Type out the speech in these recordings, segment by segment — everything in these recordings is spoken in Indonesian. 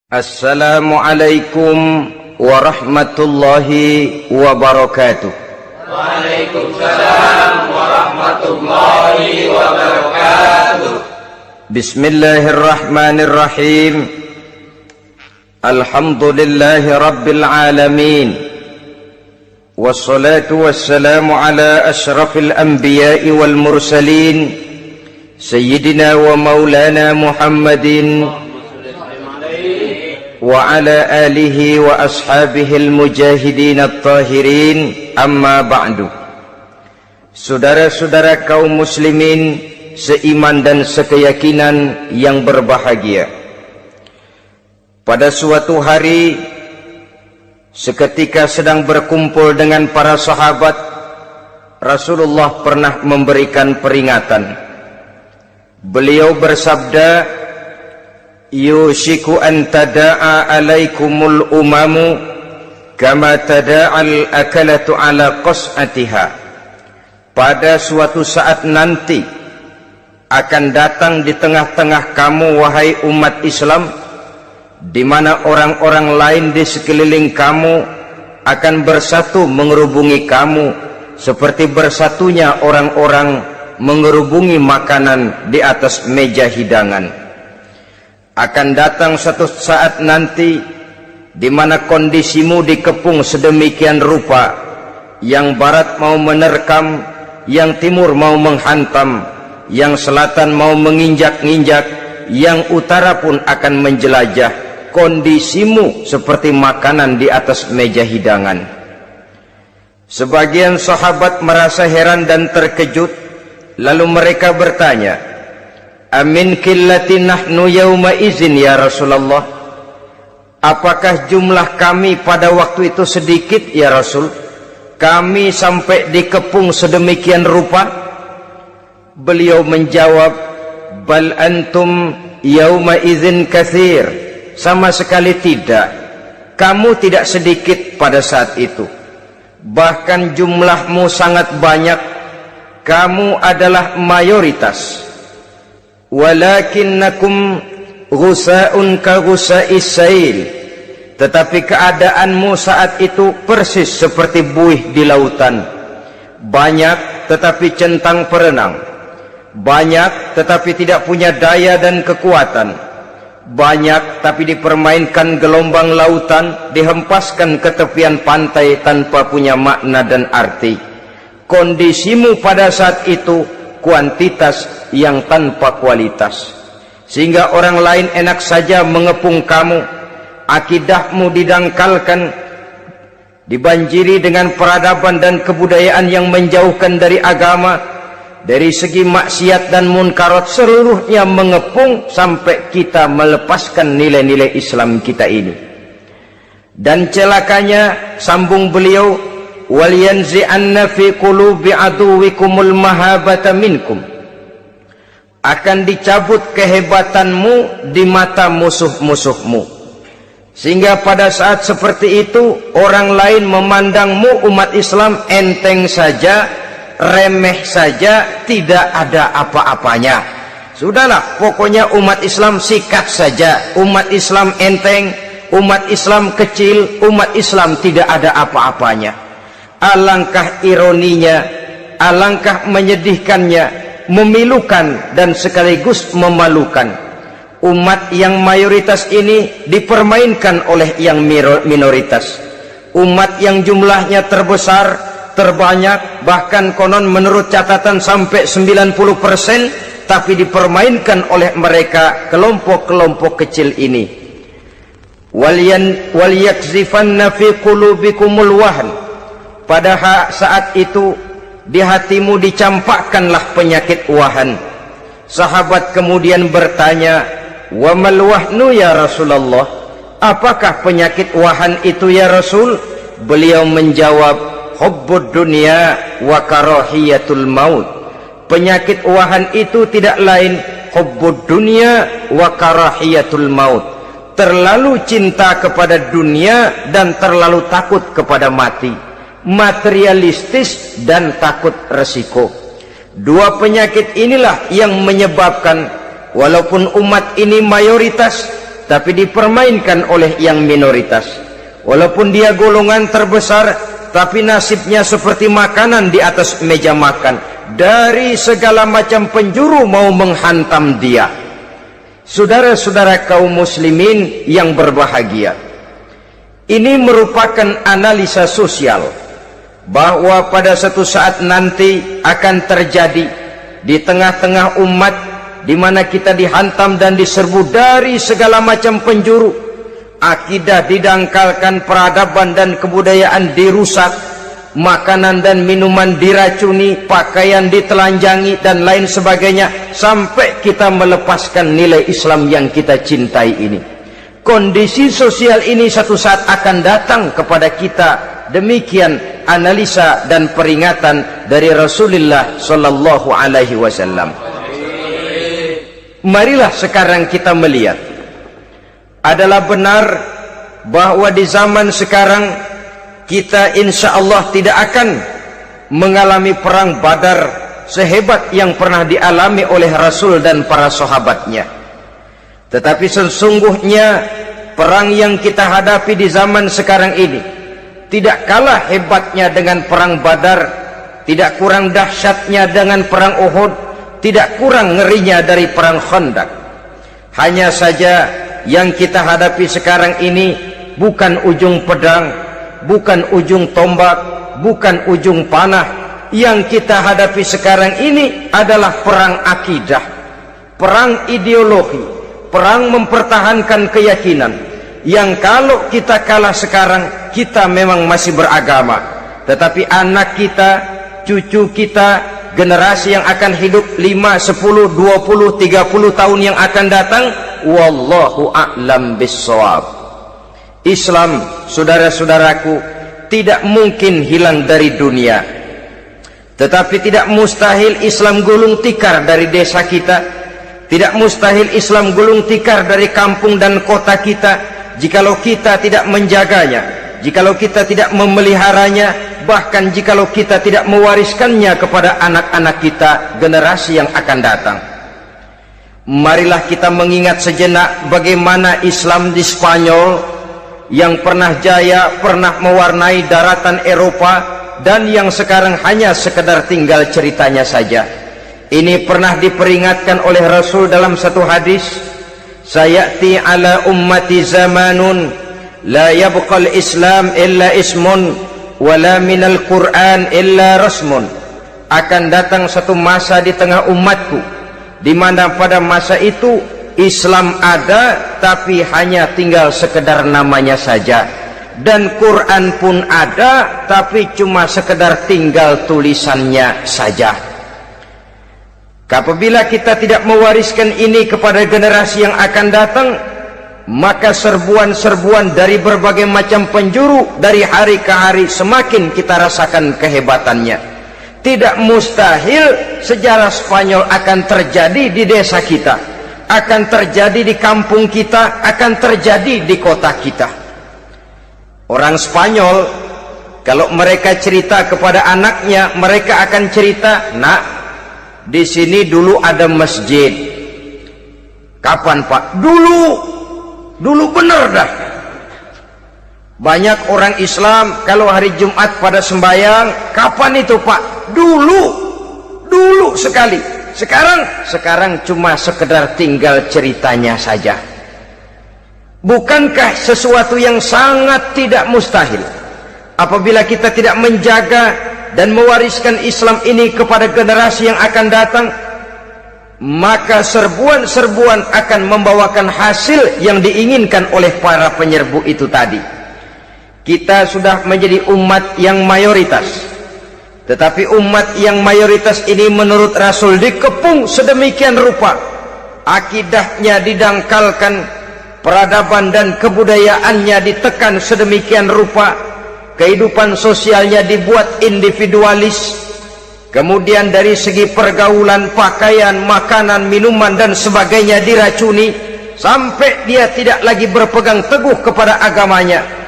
Assalamualaikum warahmatullahi wabarakatuh. Waalaikumsalam warahmatullahi wabarakatuh. Bismillahirrahmanirrahim. Alhamdulillahi rabbil alamin. Wassalatu wassalamu ala ashrafil anbiya'i wal mursalin, Sayyidina wa maulana Muhammadin wa ala alihi wa ashabihi al-mujahidin at-tahirin, amma ba'du. Saudara-saudara kaum muslimin seiman dan sekeyakinan yang berbahagia, pada suatu hari seketika sedang berkumpul dengan para sahabat, Rasulullah pernah memberikan peringatan. Beliau bersabda, yushiku an tada'a alaikumul umamu kama tada'al akalatu ala qas'atiha. Pada suatu saat nanti akan datang di tengah-tengah kamu, wahai umat Islam, di mana orang-orang lain di sekeliling kamu akan bersatu mengerubungi kamu seperti bersatunya orang-orang mengerubungi makanan di atas meja hidangan. Akan datang suatu saat nanti di mana kondisimu dikepung sedemikian rupa, yang barat mau menerkam, yang timur mau menghantam, yang selatan mau menginjak-injak, yang utara pun akan menjelajah. Kondisimu seperti makanan di atas meja hidangan. Sebagian sahabat merasa heran dan terkejut, lalu mereka bertanya, amin qillati nahnu yawma izin ya Rasulullah, apakah jumlah kami pada waktu itu sedikit ya Rasul, kami sampai dikepung sedemikian rupa? Beliau menjawab, bal antum yawma izin katsir, sama sekali tidak, kamu tidak sedikit pada saat itu, bahkan jumlahmu sangat banyak, kamu adalah mayoritas. Walakinnakum ghusa'un ka ghusa'is sail, tetapi keadaanmu saat itu persis seperti buih di lautan. Banyak tetapi centang perenang, banyak tetapi tidak punya daya dan kekuatan, banyak tapi dipermainkan gelombang lautan, dihempaskan ke tepian pantai tanpa punya makna dan arti. Kondisimu pada saat itu kuantitas yang tanpa kualitas, sehingga orang lain enak saja mengepung kamu. Akidahmu didangkalkan, dibanjiri dengan peradaban dan kebudayaan yang menjauhkan dari agama. Dari segi maksiat dan munkarat seluruhnya mengepung sampai kita melepaskan nilai-nilai Islam kita ini. Dan celakanya, sambung beliau, wal yanzi'anna fi qulubi aduwikumul mahabata minkum, akan dicabut kehebatanmu di mata musuh-musuhmu, sehingga pada saat seperti itu orang lain memandangmu umat Islam enteng saja, remeh saja, tidak ada apa-apanya. Sudahlah, pokoknya umat Islam sikat saja, umat Islam enteng, umat Islam kecil, umat Islam tidak ada apa-apanya. Alangkah ironinya, alangkah menyedihkannya, memilukan dan sekaligus memalukan. Umat yang mayoritas ini dipermainkan oleh yang minoritas. Umat yang jumlahnya terbesar, terbanyak, bahkan konon menurut catatan sampai 90%, tapi dipermainkan oleh mereka kelompok-kelompok kecil ini. Wal yakzifanna fi qulubikumul wahn, pada saat itu di hatimu dicampakkanlah penyakit wahan. Sahabat kemudian bertanya, wa mal wahnu ya Rasulullah, apakah penyakit wahan itu ya Rasul? Beliau menjawab, hubbud dunya wa karahiyatul maut. Penyakit wahan itu tidak lain hubbud dunya wa karahiyatul maut, terlalu cinta kepada dunia dan terlalu takut kepada mati, materialistis dan takut resiko. Dua penyakit inilah yang menyebabkan walaupun umat ini mayoritas, tapi dipermainkan oleh yang minoritas. Walaupun dia golongan terbesar, tapi nasibnya seperti makanan di atas meja makan. Dari segala macam penjuru mau menghantam dia. Saudara-saudara kaum muslimin yang berbahagia, ini merupakan analisa sosial bahwa pada satu saat nanti akan terjadi di tengah-tengah umat di mana kita dihantam dan diserbu dari segala macam penjuru. Akidah didangkalkan, peradaban dan kebudayaan dirusak, makanan dan minuman diracuni, pakaian ditelanjangi dan lain sebagainya, sampai kita melepaskan nilai Islam yang kita cintai ini. Kondisi sosial ini satu saat akan datang kepada kita. Demikian analisa dan peringatan dari Rasulullah sallallahu alaihi wasallam. Marilah sekarang kita melihat, adalah benar bahwa di zaman sekarang kita insya Allah tidak akan mengalami perang Badar sehebat yang pernah dialami oleh Rasul dan para sahabatnya. Tetapi sesungguhnya perang yang kita hadapi di zaman sekarang ini tidak kalah hebatnya dengan perang Badar, tidak kurang dahsyatnya dengan perang Uhud, tidak kurang ngerinya dari perang Khandaq. Hanya saja yang kita hadapi sekarang ini bukan ujung pedang, bukan ujung tombak, bukan ujung panah. Yang kita hadapi sekarang ini adalah perang akidah, perang ideologi, perang mempertahankan keyakinan. Yang kalau kita kalah sekarang, kita memang masih beragama, tetapi anak kita, cucu kita, generasi yang akan hidup 5, 10, 20, 30 tahun yang akan datang, wallahu a'lam bissawab. Islam, saudara-saudaraku, tidak mungkin hilang dari dunia, tetapi tidak mustahil Islam gulung tikar dari desa kita, tidak mustahil Islam gulung tikar dari kampung dan kota kita, jikalau kita tidak menjaganya, jikalau kita tidak memeliharanya, bahkan jikalau kita tidak mewariskannya kepada anak-anak kita, generasi yang akan datang. Marilah kita mengingat sejenak bagaimana Islam di Spanyol yang pernah jaya, pernah mewarnai daratan Eropa, dan yang sekarang hanya sekedar tinggal ceritanya saja. Ini pernah diperingatkan oleh Rasul dalam satu hadis, sayati ala ummati zamanun la yabqal Islam illa ismun wala minal Quran illa rasmun. Akan datang satu masa di tengah umatku di mana pada masa itu Islam ada tapi hanya tinggal sekedar namanya saja, dan Quran pun ada tapi cuma sekedar tinggal tulisannya saja. Apabila kita tidak mewariskan ini kepada generasi yang akan datang, maka serbuan-serbuan dari berbagai macam penjuru dari hari ke hari semakin kita rasakan kehebatannya. Tidak mustahil sejarah Spanyol akan terjadi di desa kita, akan terjadi di kampung kita, akan terjadi di kota kita. Orang Spanyol kalau mereka cerita kepada anaknya, mereka akan cerita, "Nak, di sini dulu ada masjid." Kapan, Pak? Dulu bener dah. Banyak orang Islam kalau hari Jumat pada sembahyang, kapan itu, Pak? Dulu sekali. Sekarang cuma sekedar tinggal ceritanya saja. Bukankah sesuatu yang sangat tidak mustahil apabila kita tidak menjaga dan mewariskan Islam ini kepada generasi yang akan datang, maka serbuan-serbuan akan membawakan hasil yang diinginkan oleh para penyerbu itu tadi. Kita sudah menjadi umat yang mayoritas, tetapi umat yang mayoritas ini menurut Rasul dikepung sedemikian rupa, akidahnya didangkalkan, peradaban dan kebudayaannya ditekan sedemikian rupa, kehidupan sosialnya dibuat individualis, kemudian dari segi pergaulan, pakaian, makanan, minuman dan sebagainya diracuni, sampai dia tidak lagi berpegang teguh kepada agamanya.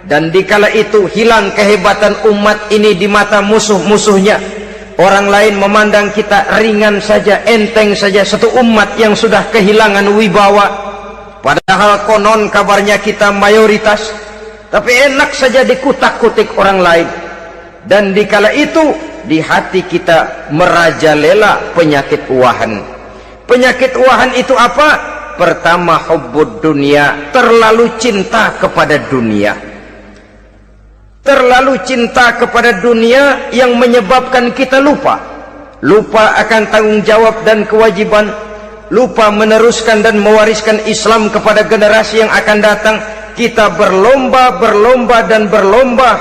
Dan dikala itu hilang kehebatan umat ini di mata musuh-musuhnya. Orang lain memandang kita ringan saja, enteng saja, satu umat yang sudah kehilangan wibawa. padahal konon kabarnya kita mayoritas, tapi enak saja dikutak-kutik orang lain. Dan dikala itu di hati kita merajalela penyakit uahan. Penyakit uahan itu apa? Pertama, hubbud dunia, terlalu cinta kepada dunia. Terlalu cinta kepada dunia yang menyebabkan kita lupa akan tanggung jawab dan kewajiban, lupa meneruskan dan mewariskan Islam kepada generasi yang akan datang. Kita berlomba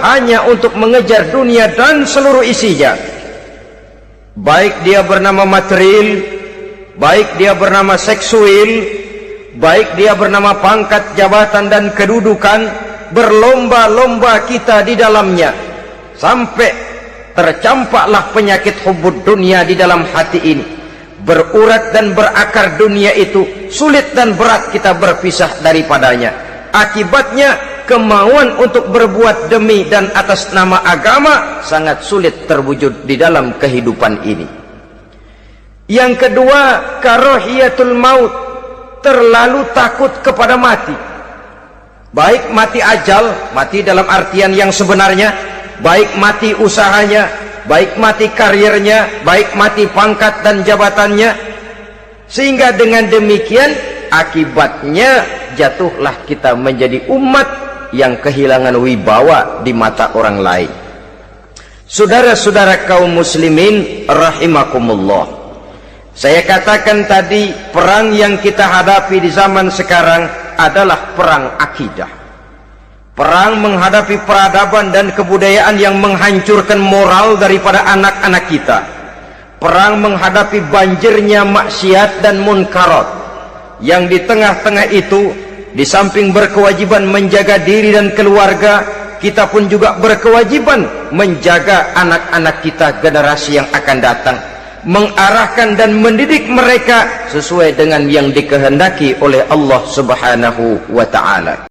hanya untuk mengejar dunia dan seluruh isinya, baik dia bernama material, baik dia bernama seksual, baik dia bernama pangkat, jabatan dan kedudukan. Berlomba-lomba kita di dalamnya sampai tercampaklah penyakit hubbud dunia di dalam hati ini. Berurat dan berakar dunia itu, sulit dan berat kita berpisah daripadanya. Akibatnya kemauan untuk berbuat demi dan atas nama agama sangat sulit terwujud di dalam kehidupan ini. Yang kedua, karahiyatul maut, terlalu takut kepada mati. Baik mati ajal, mati dalam artian yang sebenarnya, baik mati usahanya, baik mati karirnya, baik mati pangkat dan jabatannya. Sehingga dengan demikian akibatnya jatuhlah kita menjadi umat yang kehilangan wibawa di mata orang lain. Saudara-saudara kaum muslimin rahimakumullah, saya katakan tadi, perang yang kita hadapi di zaman sekarang adalah perang akidah. Perang menghadapi peradaban dan kebudayaan yang menghancurkan moral daripada anak-anak kita. Perang menghadapi banjirnya maksiat dan munkarat, yang di tengah-tengah itu, di samping berkewajiban menjaga diri dan keluarga, kita pun juga berkewajiban menjaga anak-anak kita, generasi yang akan datang, mengarahkan dan mendidik mereka sesuai dengan yang dikehendaki oleh Allah Subhanahu wa ta'ala.